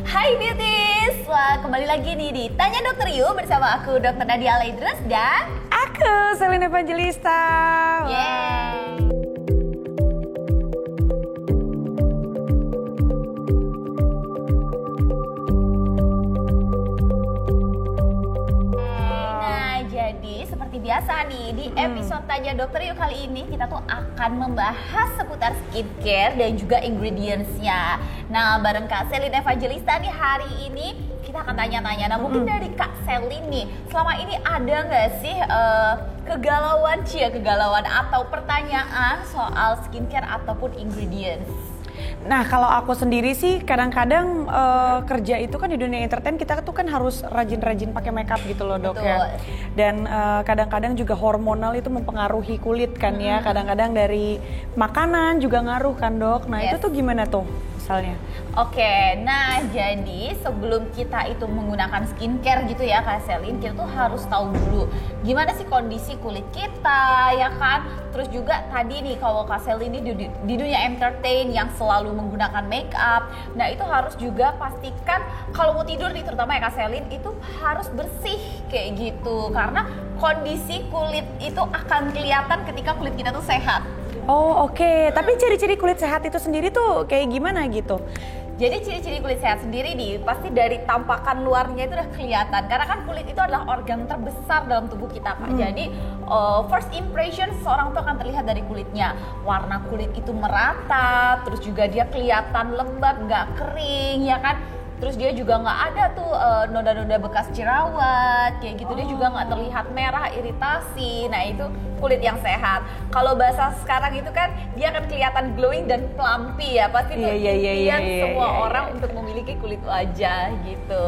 Hai Beauties, wah kembali lagi nih di Tanya Dokter Yu bersama aku Dr. Nadia Alaidrus dan aku Selin Evangelista. Yeay. Nah jadi seperti biasa nih di episode Tanya Dokter Yu kali ini kita tuh akan membahas seputar skincare dan juga ingredientsnya. Nah bareng Kak Selin Evangelista nih hari ini kita akan tanya-tanya. Nah mungkin dari Kak Selin nih, selama ini ada nggak sih kegalauan atau pertanyaan soal skincare ataupun ingredients? Nah kalau aku sendiri sih kadang-kadang kerja itu kan di dunia entertain kita tuh kan harus rajin-rajin pakai makeup gitu loh dok. Betul. Ya. Dan kadang-kadang juga hormonal itu mempengaruhi kulit kan ya. Kadang-kadang dari makanan juga ngaruh kan dok. Nah Yes. itu tuh gimana tuh misalnya? Oke, nah jadi sebelum kita itu menggunakan skincare gitu ya Kak Selin, kita tuh harus tahu dulu gimana sih kondisi kulit kita ya kan. Terus juga tadi nih kalau Kak Selin ini di dunia entertain yang selalu menggunakan make up, nah itu harus juga pastikan kalau mau tidur nih terutama ya Kak Selin itu harus bersih kayak gitu. Karena kondisi kulit itu akan kelihatan ketika kulit kita tuh sehat. Oh oke. Tapi ciri-ciri kulit sehat itu sendiri tuh kayak gimana gitu? Jadi ciri-ciri kulit sehat sendiri nih pasti dari tampakan luarnya itu udah kelihatan. Karena kan kulit itu adalah organ terbesar dalam tubuh kita Kak. Jadi first impression seseorang tuh akan terlihat dari kulitnya. Warna kulit itu merata, terus juga dia kelihatan lembab, nggak kering ya kan. Terus dia juga nggak ada tuh noda-noda bekas jerawat kayak gitu. Dia juga nggak terlihat merah, iritasi. Nah itu kulit yang sehat. Kalau bahasa sekarang itu kan dia akan kelihatan glowing dan plumpy ya. Pasti tuh impian semua orang untuk memiliki kulit wajah gitu.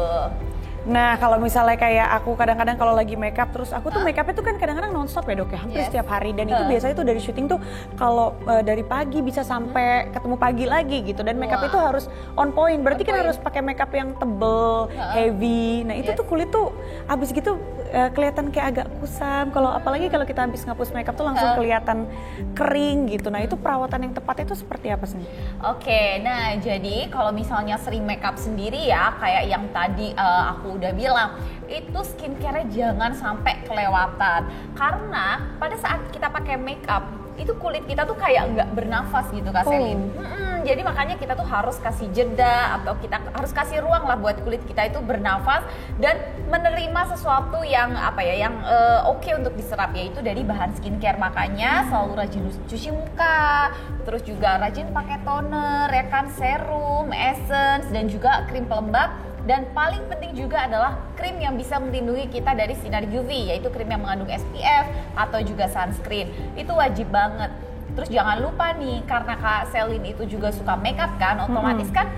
Nah kalau misalnya kayak aku kadang-kadang kalau lagi makeup terus aku tuh makeupnya tuh kan kadang-kadang nonstop ya dok ya, hampir setiap hari. Dan itu biasanya tuh dari syuting tuh kalau dari pagi bisa sampai ketemu pagi lagi gitu. Dan makeup itu harus on point, berarti kan harus pakai makeup yang tebel, heavy. Nah itu tuh kulit tuh abis gitu kelihatan kayak agak kusam. Kalau apalagi kalau kita habis ngapus makeup tuh langsung kelihatan kering gitu. Nah itu perawatan yang tepat itu seperti apa sih? Oke, nah jadi kalau misalnya sering makeup sendiri ya kayak yang tadi aku udah bilang, itu skincare-nya jangan sampai kelewatan. Karena pada saat kita pakai makeup itu kulit kita tuh kayak nggak bernafas gitu Kak Selin. Jadi makanya kita tuh harus kasih jeda atau kita harus kasih ruang lah buat kulit kita itu bernafas dan menerima sesuatu yang oke untuk diserap, yaitu dari bahan skincare. Makanya selalu rajin cuci muka, terus juga rajin pakai toner ya kan, serum, essence dan juga krim pelembab. Dan paling penting juga adalah krim yang bisa melindungi kita dari sinar UV, yaitu krim yang mengandung SPF atau juga sunscreen. Itu wajib banget. Terus jangan lupa nih, karena Kak Selin itu juga suka makeup kan, otomatis kan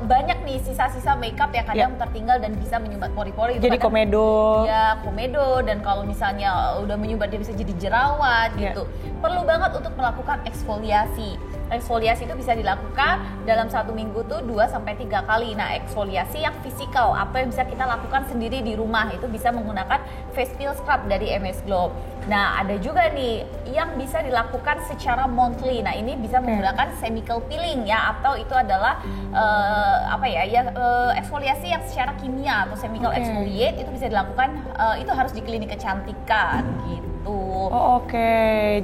banyak nih sisa-sisa makeup yang kadang tertinggal dan bisa menyumbat pori-pori. Jadi komedo. Ya komedo, dan kalau misalnya udah menyumbat dia bisa jadi jerawat gitu. Perlu banget untuk melakukan eksfoliasi. Eksfoliasi itu bisa dilakukan dalam 1 minggu tuh 2-3 kali. Nah eksfoliasi yang fisikal atau yang bisa kita lakukan sendiri di rumah itu bisa menggunakan face peel scrub dari MS Glow. Nah ada juga nih yang bisa dilakukan secara monthly. Nah ini bisa menggunakan chemical peeling ya, atau itu adalah eksfoliasi yang secara kimia atau chemical exfoliate. Itu bisa dilakukan, itu harus di klinik kecantikan gitu. Oh, oke.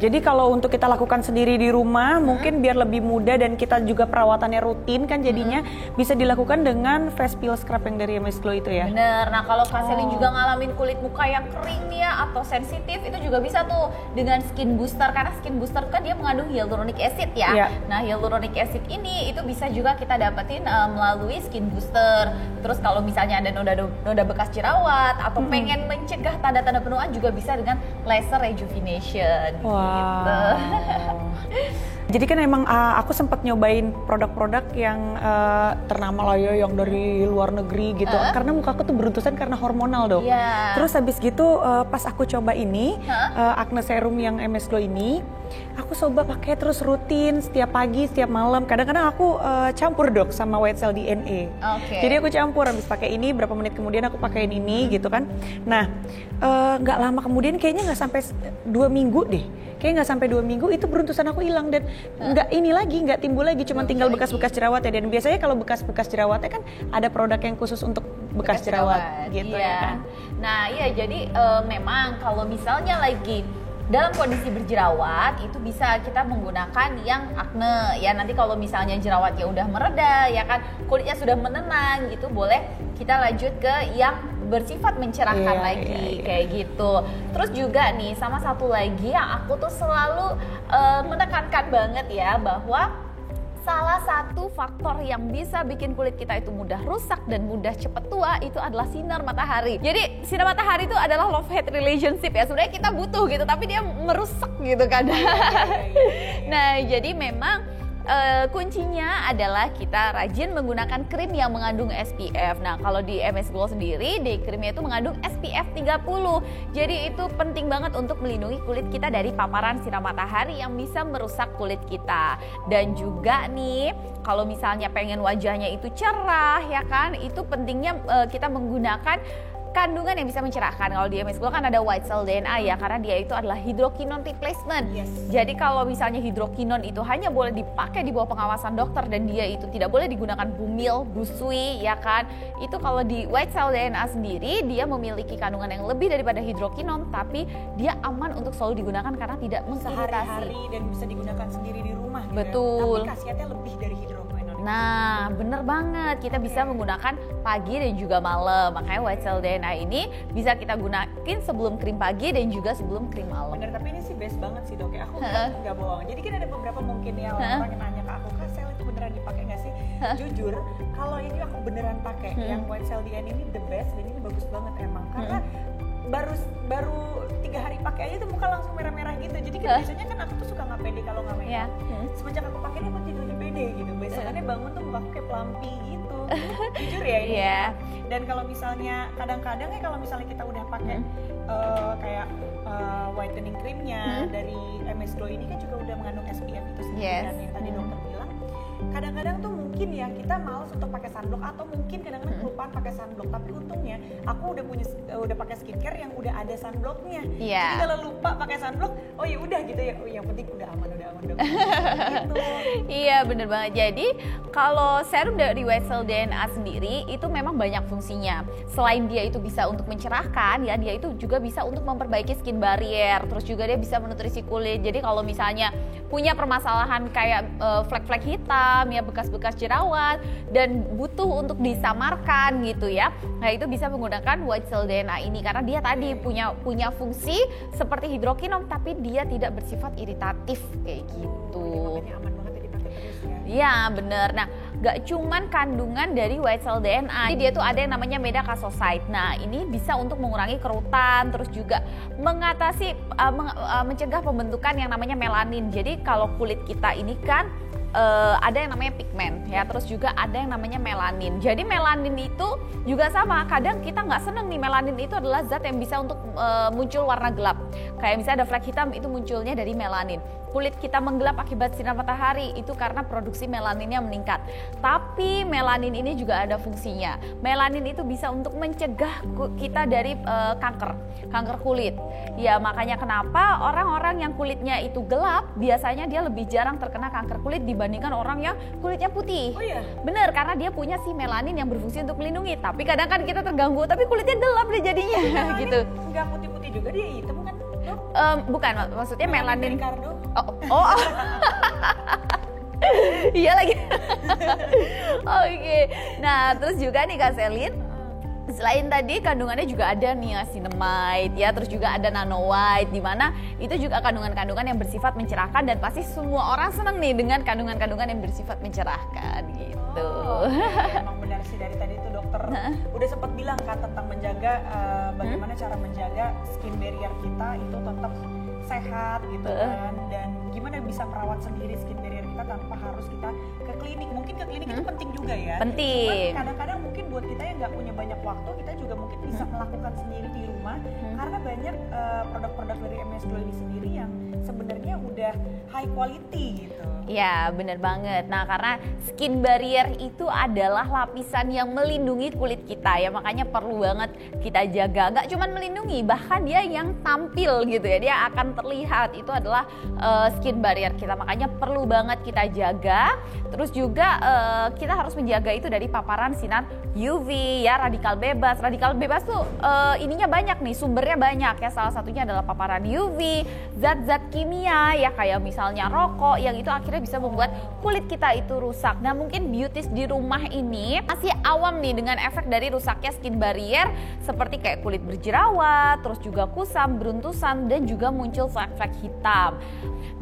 Jadi kalau untuk kita lakukan sendiri di rumah mungkin biar lebih mudah dan kita juga perawatannya rutin kan jadinya bisa dilakukan dengan face peel scrub yang dari MS Glow itu ya. Bener. Nah kalau Kak Selin juga ngalamin kulit muka yang kering nih ya atau sensitif, itu juga bisa tuh dengan skin booster, karena skin booster kan dia mengandung hyaluronic acid ya. Nah hyaluronic acid ini itu bisa juga kita dapetin melalui skin booster. Terus kalau misalnya ada noda bekas jerawat atau pengen mencegah tanda-tanda penuaan juga bisa dengan laser rejuvenation. Gitu. Jadi kan emang aku sempat nyobain produk-produk yang ternama lah ya, yang dari luar negeri gitu. Karena mukaku tuh beruntusan karena hormonal dong. Terus habis gitu pas aku coba ini acne serum yang MS Glow ini, aku coba pakai terus rutin setiap pagi, setiap malam. Kadang-kadang aku campur dok sama white cell DNA. Jadi aku campur, habis pakai ini berapa menit kemudian aku pakein ini gitu kan. Nah nggak lama kemudian kayaknya nggak sampai 2 minggu deh. kayak nggak sampai 2 minggu itu beruntusan aku hilang dan nggak timbul lagi, cuma tinggal bekas-bekas jerawat ya. Dan biasanya kalau bekas-bekas jerawatnya kan ada produk yang khusus untuk bekas jerawat gitu ya kan. Nah iya, jadi memang kalau misalnya lagi dalam kondisi berjerawat itu bisa kita menggunakan yang acne ya. Nanti kalau misalnya jerawatnya udah mereda ya kan, kulitnya sudah menenang gitu, boleh kita lanjut ke yang bersifat mencerahkan lagi kayak gitu. Terus juga nih sama satu lagi yang aku tuh selalu menekankan banget ya, bahwa salah satu faktor yang bisa bikin kulit kita itu mudah rusak dan mudah cepet tua itu adalah sinar matahari. Jadi sinar matahari itu adalah love hate relationship ya. Sebenarnya kita butuh gitu, tapi dia merusak gitu kadang. Nah, jadi memang kuncinya adalah kita rajin menggunakan krim yang mengandung SPF. Nah, kalau di MS Glow sendiri, day krimnya itu mengandung SPF 30. Jadi itu penting banget untuk melindungi kulit kita dari paparan sinar matahari yang bisa merusak kulit kita. Dan juga nih, kalau misalnya pengen wajahnya itu cerah ya kan, itu pentingnya kita menggunakan kandungan yang bisa mencerahkan. Kalau di MS Glow kan ada White Cell DNA ya, karena dia itu adalah hidrokinon replacement. Jadi kalau misalnya hidrokinon itu hanya boleh dipakai di bawah pengawasan dokter dan dia itu tidak boleh digunakan bumil, busui ya kan. Itu kalau di White Cell DNA sendiri dia memiliki kandungan yang lebih daripada hidrokinon, tapi dia aman untuk selalu digunakan karena tidak mengiritasi. Sehari-hari dan bisa digunakan sendiri di rumah. Betul. Tapi khasiatnya lebih dari hidrokinon. Nah, bener banget. Kita bisa menggunakan pagi dan juga malam. Makanya White Cell DNA ini bisa kita gunakan sebelum krim pagi dan juga sebelum krim malam. Bener, tapi ini sih best banget sih dok ya. Aku nggak bohong. Jadi kan ada beberapa mungkin ya orang yang nanya ke aku, Kak, Cell itu beneran dipakai nggak sih? Jujur, kalau ini aku beneran pakai. Yang White Cell DNA ini the best dan ini bagus banget emang. Karena baru 3 hari pakai aja tuh muka langsung merah-merah gitu. Jadi kan biasanya kan aku tuh suka nggak pede kalau nggak makeup. Semenjak aku pakai ini aku jadi lebih pede gitu. Besokannya bangun tuh muka aku kayak pelampi gitu. Jujur ya ini. Dan kalau misalnya kadang-kadang ya kalau misalnya kita udah pakai kayak whitening creamnya dari MS Glow ini kan juga udah mengandung SPF itu sendiri dan yang tadi dokter bilang. Kadang-kadang tuh mungkin ya kita malas untuk pakai sunblock atau mungkin kadang-kadang kelupaan pakai sunblock, tapi untungnya aku udah pakai skincare yang udah ada sunblocknya. Jadi kalau lupa pakai sunblock, oh ya udah gitu ya, oh yang penting udah aman dong. Gitu. Iya bener banget. Jadi kalau serum dari White Cell DNA sendiri itu memang banyak fungsinya. Selain dia itu bisa untuk mencerahkan ya, dia itu juga bisa untuk memperbaiki skin barrier. Terus juga dia bisa menutrisi kulit. Jadi kalau misalnya punya permasalahan kayak flek-flek hitam ya, bekas-bekas jerawat dan butuh untuk disamarkan gitu ya. Nah, itu bisa menggunakan White Cell DNA ini karena dia tadi punya fungsi seperti hidrokinon tapi dia tidak bersifat iritatif kayak gitu. Makanya aman banget ya dipakai terus ya. Iya bener. Nah, gak cuman kandungan dari White Cell DNA, dia tuh ada yang namanya Medacasoside. Nah, ini bisa untuk mengurangi kerutan, terus juga mengatasi mencegah pembentukan yang namanya melanin. Jadi kalau kulit kita ini kan ada yang namanya pigmen ya, terus juga ada yang namanya melanin. Jadi melanin itu juga sama, kadang kita nggak seneng nih, melanin itu adalah zat yang bisa untuk muncul warna gelap. Kayak misalnya ada flek hitam itu munculnya dari melanin. Kulit kita menggelap akibat sinar matahari itu karena produksi melaninnya meningkat. Tapi melanin ini juga ada fungsinya. Melanin itu bisa untuk mencegah kita dari kanker kulit. Ya makanya kenapa orang-orang yang kulitnya itu gelap biasanya dia lebih jarang terkena kanker kulit dibandingkan orang yang kulitnya putih. Oh iya? Bener, karena dia punya si melanin yang berfungsi untuk melindungi. Tapi kadang kan kita terganggu, tapi kulitnya gelap deh jadinya. Gitu. Enggak putih-putih juga, dia hitam kan? Bukan, maksudnya melanin. Ricardo. Oh. Iya lagi. Oke. Nah, terus juga nih Kak Selin, selain tadi kandungannya juga ada niacinamide ya, terus juga ada nano white, di mana itu juga kandungan-kandungan yang bersifat mencerahkan dan pasti semua orang seneng nih dengan kandungan-kandungan yang bersifat mencerahkan gitu. Emang benar sih dari tadi itu dokter udah sempat bilang kan tentang menjaga bagaimana cara menjaga skin barrier kita itu tetap sehat gitu kan, dan gimana bisa merawat sendiri skin barrier kita tanpa harus kita ke klinik. Mungkin ke klinik itu penting juga ya. Penting. Cuman kadang-kadang mungkin buat kita yang nggak punya banyak waktu, kita juga mungkin bisa melakukan sendiri di rumah karena banyak produk-produk dari MS Glow ini sendiri yang sebenarnya udah high quality gitu. Ya, bener banget. Nah, karena skin barrier itu adalah lapisan yang melindungi kulit kita ya, makanya perlu banget kita jaga. Gak cuma melindungi, bahkan dia yang tampil gitu ya, dia akan terlihat itu adalah skin barrier kita, makanya perlu banget kita jaga. Terus juga kita harus menjaga itu dari paparan sinar UV ya, radikal bebas. Radikal bebas tuh ininya banyak nih, sumbernya banyak ya, salah satunya adalah paparan UV, zat-zat kimia ya, kayak misalnya rokok yang itu akhirnya bisa membuat kulit kita itu rusak. Nah, mungkin beauties di rumah ini masih awam nih dengan efek dari rusaknya skin barrier, seperti kayak kulit berjerawat, terus juga kusam, beruntusan, dan juga muncul flek-flek hitam.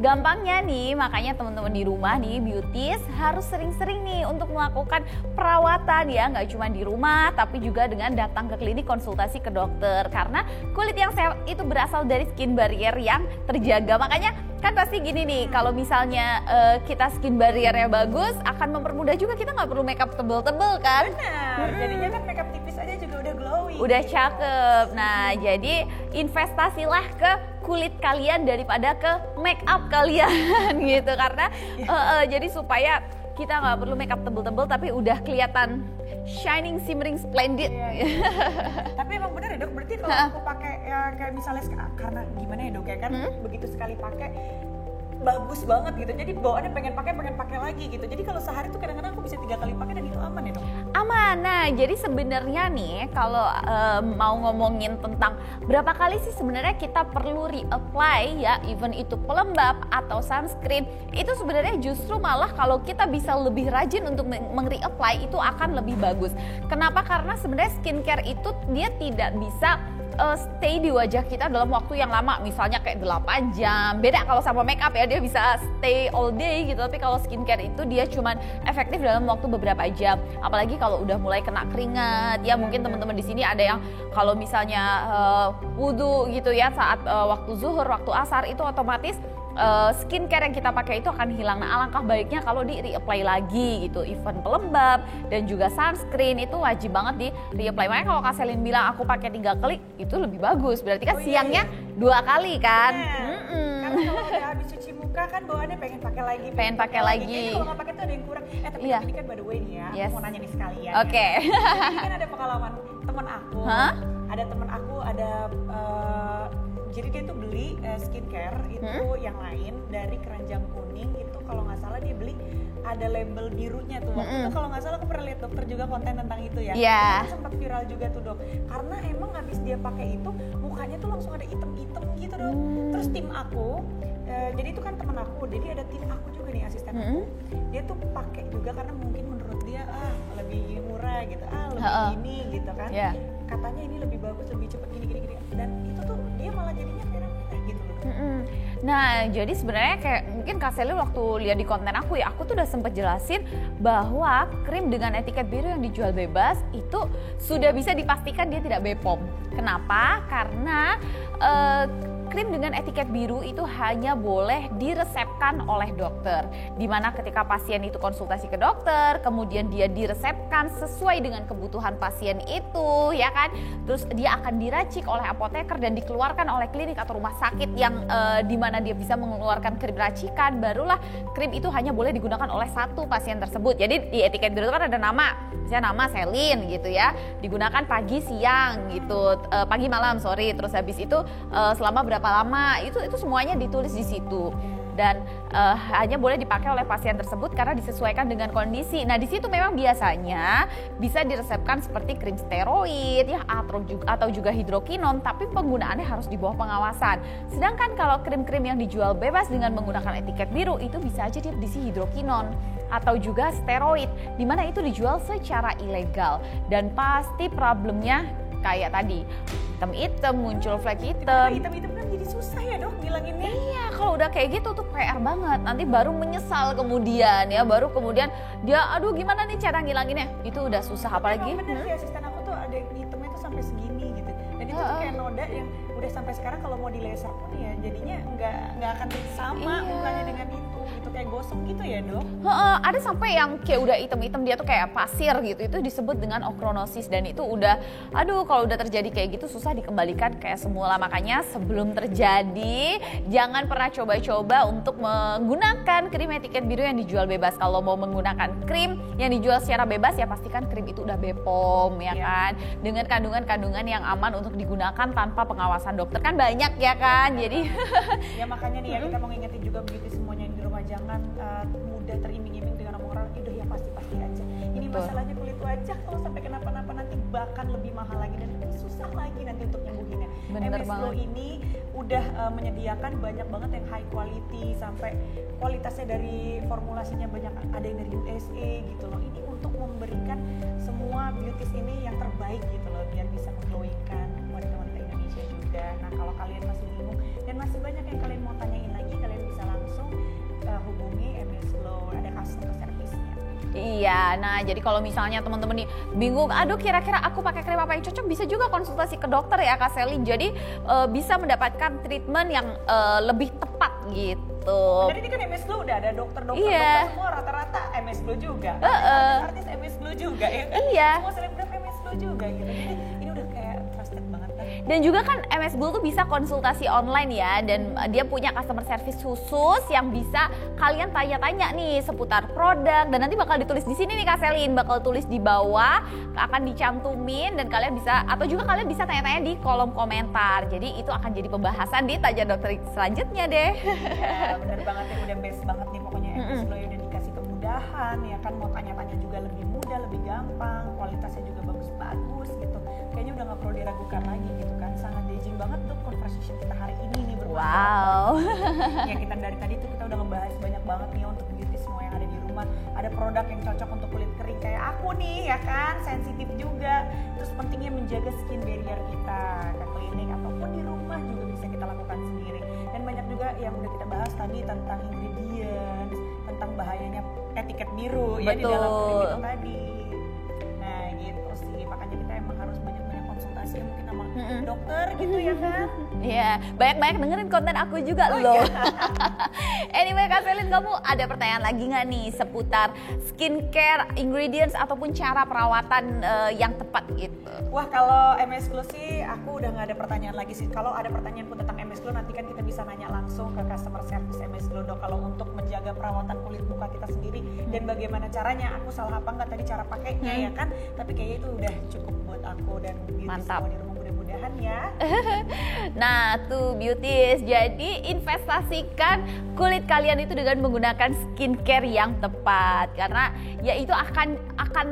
Gampangnya nih, makanya teman-teman di rumah nih beauties harus sering-sering nih untuk melakukan perawatan ya, nggak cuma di rumah tapi juga dengan datang ke klinik konsultasi ke dokter, karena kulit yang sehat itu berasal dari skin barrier yang terjaga. Makanya kan pasti gini nih, kalau misalnya kita skin barriernya bagus, akan mempermudah juga kita nggak perlu makeup tebel-tebel kan. Benar, jadinya kan makeup tipis aja juga udah glowing. Udah cakep. Nah, jadi investasilah ke kulit kalian daripada ke make up kalian gitu, karena jadi supaya kita nggak perlu makeup tebel-tebel tapi udah kelihatan shining, shimmering, splendid. Iya. Tapi emang bener ya dok, berarti kalau aku pakai ya kayak misalnya karena gimana ya dok ya kan begitu sekali pakai bagus banget gitu, jadi bawaannya pengen pakai lagi gitu. Jadi kalau sehari tuh kadang-kadang aku bisa 3 kali pakai dan itu aman ya dok? Aman. Nah, jadi sebenarnya nih kalau mau ngomongin tentang berapa kali sih sebenarnya kita perlu reapply ya, even itu pelembab atau sunscreen, itu sebenarnya justru malah kalau kita bisa lebih rajin untuk meng-reapply itu akan lebih bagus. Kenapa? Karena sebenarnya skincare itu dia tidak bisa stay di wajah kita dalam waktu yang lama, misalnya kayak 8 jam. Beda kalau sama makeup ya, dia bisa stay all day gitu. Tapi kalau skincare itu dia cuman efektif dalam waktu beberapa jam. Apalagi kalau udah mulai kena keringat ya, mungkin teman-teman di sini ada yang kalau misalnya wudhu gitu ya saat waktu zuhur, waktu asar, itu otomatis skincare yang kita pakai itu akan hilang. Nah, alangkah baiknya kalau di reapply lagi gitu, even pelembab dan juga sunscreen itu wajib banget di reapply. Makanya kalau Kak Selin bilang aku pakai 3 kali itu lebih bagus, berarti kan siangnya 2 kali kan. Karena kalau udah habis cuci muka kan bawaannya pengen pakai lagi. Kayaknya kalau nggak pakai tuh ada yang kurang. Tapi ini kan by the way nih ya, aku mau nanya nih sekalian. Oke. Jadi kan ada pengalaman teman aku. Ada teman aku jadi dia tuh beli skincare itu yang lain dari keranjang kuning itu, kalau nggak salah dia beli ada label birunya tuh. Waktu itu kalau nggak salah aku pernah lihat dokter juga konten tentang itu ya. Itu sempat viral juga tuh dok. Karena emang habis dia pakai itu mukanya tuh langsung ada item-item gitu dok. Terus tim aku, jadi itu kan temen aku, jadi ada tim aku juga nih, asisten aku. Dia tuh pakai juga karena mungkin menurut dia lebih murah gitu, lebih ini gitu kan. Katanya ini lebih bagus, lebih cepat gini. Dan itu tuh dia malah jadinya merah-merah gitu loh. Nah, jadi sebenarnya kayak mungkin Kak Selin waktu lihat di konten aku ya, aku tuh udah sempet jelasin bahwa krim dengan etiket biru yang dijual bebas itu sudah bisa dipastikan dia tidak BPOM. Kenapa? Karena krim dengan etiket biru itu hanya boleh diresepkan oleh dokter. Dimana ketika pasien itu konsultasi ke dokter, kemudian dia diresepkan sesuai dengan kebutuhan pasien itu, ya kan? Terus dia akan diracik oleh apoteker dan dikeluarkan oleh klinik atau rumah sakit yang dimana dia bisa mengeluarkan krim racikan, barulah krim itu hanya boleh digunakan oleh satu pasien tersebut. Jadi di etiket biru itu kan ada nama, misalnya nama Selin gitu ya, digunakan pagi, siang gitu, pagi malam sorry, terus habis itu selama berapa lama, itu semuanya ditulis di situ. Dan hanya boleh dipakai oleh pasien tersebut karena disesuaikan dengan kondisi. Nah, di situ memang biasanya bisa diresepkan seperti krim steroid ya, atau juga hidrokinon, tapi penggunaannya harus di bawah pengawasan. Sedangkan kalau krim-krim yang dijual bebas dengan menggunakan etiket biru itu bisa aja dia berisi hidrokinon atau juga steroid, di mana itu dijual secara ilegal. Dan pasti problemnya kayak tadi, hitam-hitam, muncul flek hitam. Hitam-hitam kan jadi susah ya dok ngilanginnya. Iya, kalau udah kayak gitu tuh PR banget. Nanti baru menyesal kemudian ya, baru kemudian dia aduh gimana nih cara ngilanginnya. Itu udah susah. Apalagi bener sih, asisten aku tuh ada hitamnya tuh sampai segini gitu. Dan itu tuh kayak noda yang udah sampai sekarang kalau mau di laser pun ya jadinya nggak akan sama mukanya dengan itu. gitu, kayak gosong gitu ya dok? Ada sampai yang kayak udah hitam-hitam, dia tuh kayak pasir gitu, itu disebut dengan ochronosis, dan itu udah, aduh kalau udah terjadi kayak gitu susah dikembalikan kayak semula. Makanya sebelum terjadi jangan pernah coba-coba untuk menggunakan krim etiket biru yang dijual bebas. Kalau mau menggunakan krim yang dijual secara bebas ya pastikan krim itu udah BPOM ya kan, dengan kandungan-kandungan yang aman untuk digunakan tanpa pengawasan dokter, kan banyak ya kan. Jadi ya makanya nih ya kita mau ngingetin juga beauty semuanya di rumah, jangan mudah teriming-iming dengan omong orang, udah ya pasti aja. Ini masalahnya kulit wajah, kalau sampai kenapa-napa nanti bahkan lebih mahal lagi dan lebih susah lagi nanti untuk nyembuhinnya. MS Glow ini udah menyediakan banyak banget yang high quality, sampai kualitasnya dari formulasinya banyak, ada yang dari USA gitu loh. Ini untuk memberikan semua beauties ini yang terbaik gitu loh, biar bisa mengglowingkan wanita-wanita Indonesia juga. Nah kalau kalian masih bingung dan masih banyak yang kalian mau tanyain lagi, kalian bisa langsung hubungi MS Glow, ada customer service-nya. Iya, nah jadi kalau misalnya teman-teman nih bingung, aduh kira-kira aku pakai krim apa yang cocok, bisa juga konsultasi ke dokter ya Kak Selin. Jadi bisa mendapatkan treatment yang lebih tepat gitu. Dan ini kan MS Glow udah ada dokter semua rata-rata MS Glow juga. Artis MS Glow juga ya kan? Iya. Semua selebgram MS Glow juga gitu. Jadi ini udah kayak trusted banget kan. Dan juga kan MS Glow tuh bisa konsultasi online ya, dan dia punya customer service khusus yang bisa kalian tanya-tanya nih seputar produk, dan nanti bakal ditulis di sini nih Kak Selin, bakal tulis di bawah, akan dicantumin, dan kalian bisa, atau juga kalian bisa tanya-tanya di kolom komentar. Jadi itu akan jadi pembahasan di Tanya Dokter selanjutnya deh. Ya bener banget ya, udah best banget nih pokoknya MS Glow ya, udah dikasih kemudahan ya kan, mau tanya-tanya juga lebih mudah, lebih gampang, kualitasnya juga bagus-bagus gitu. Kayaknya udah gak perlu diragukan lagi gitu kan, sangat amazing banget tuh conversation kita hari ini nih Wow. Ya kita dari tadi tuh kita udah ngebahas banyak banget nih untuk beauty semua yang ada di rumah. Ada produk yang cocok untuk kulit kering kayak aku nih ya kan, sensitif juga. Terus pentingnya menjaga skin barrier kita ke klinik ataupun di rumah juga bisa kita lakukan sendiri. Dan banyak juga yang udah kita bahas tadi tentang ingredients, tentang bahayanya etiket biru ya di dalam krim itu tadi. Nah gitu sih, makanya kita emang harus banyak-banyak konsultasi mungkin sama dokter gitu ya kan. Iya, banyak-banyak dengerin konten aku juga loh. Anyway Kak Selin, kamu ada pertanyaan lagi nggak nih seputar skincare, ingredients ataupun cara perawatan yang tepat gitu? Wah kalau MS Glow sih aku udah nggak ada pertanyaan lagi sih. Kalau ada pertanyaan pun tentang MS Glow nanti kan kita bisa nanya langsung ke customer service MS Glow dok. Kalau untuk menjaga perawatan kulit muka kita sendiri dan bagaimana caranya, aku salah apa nggak tadi cara pakainya ya kan? Tapi kayaknya itu udah cukup buat aku dan beauty Mantap. semua di rumah, mudah-mudahan ya. Nah tuh beauties, jadi investasikan kulit kalian itu dengan menggunakan skincare yang tepat, karena ya itu akan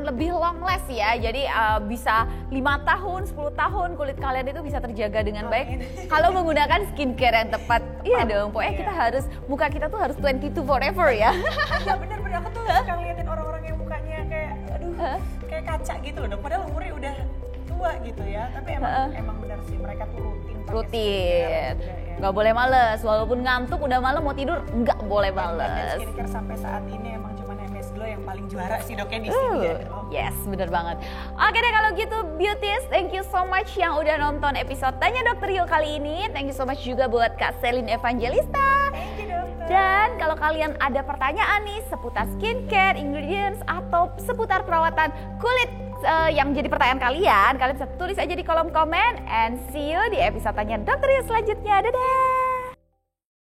lebih long last ya. Jadi bisa 5 tahun, 10 tahun kulit kalian itu bisa terjaga dengan baik kalau menggunakan skincare yang tepat. Iya dong, pokoknya kita harus, muka kita tuh harus 22 forever ya. Iya bener-bener, aku tuh suka ngeliatin orang-orang yang mukanya kayak aduh kayak kaca gitu loh dok, padahal umurnya udah tua gitu ya, tapi emang benar sih mereka tuh rutin nggak boleh males, walaupun ngantuk udah malam mau tidur nggak boleh males. Dan skincare sampai saat ini emang cuma MS Glow yang paling juara sih doknya di sini ya dok. Yes, bener banget. Oke deh kalau gitu beauties, thank you so much yang udah nonton episode Tanya Dokter Yuk kali ini. Thank you so much juga buat Kak Selin Evangelista. Thank you dokter. Dan kalau kalian ada pertanyaan nih seputar skincare, ingredients, atau seputar perawatan kulit yang jadi pertanyaan kalian bisa tulis aja di kolom komen. And see you di episode Tanya Dokter Yuk selanjutnya. Dadah!